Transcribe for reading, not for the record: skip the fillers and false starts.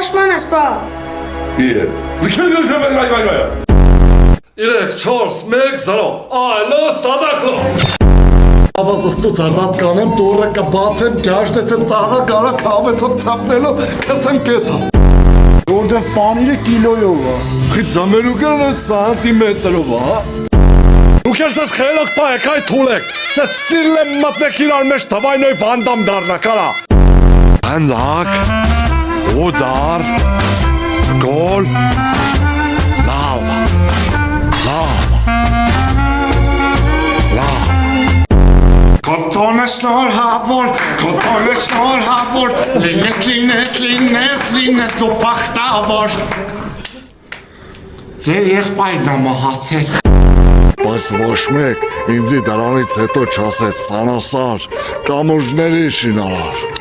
Պաշտպանես, պա։ Իե։ Իրեք 4-1-0 այլո սադակլո Ավազստուց առատ կանեմ տորը կբացեմ գաշնես է ծաղա կարա կավեցով ծապնելով կսեմ կետա Որտև պանիրը կիլոյով է Խիտ զամերուկան է սանտիմետրով է Դուք ես ես խելոք պա եք այ թուլեք Սես սիրլ եմ մտնեք իրար մեջ թվայնոյ վանդամ դարնա կարա Հանդակ Ոդար Գոլ Լավ Կոտոնը շնորհավոր, կոտոնը շնորհավոր Լինես դու պախտավոր Ձեր եղբայրն է մահացել Բայց ոչ մեկ ինձի դրանից հետո չասեց սանասար կամուրջների շինարար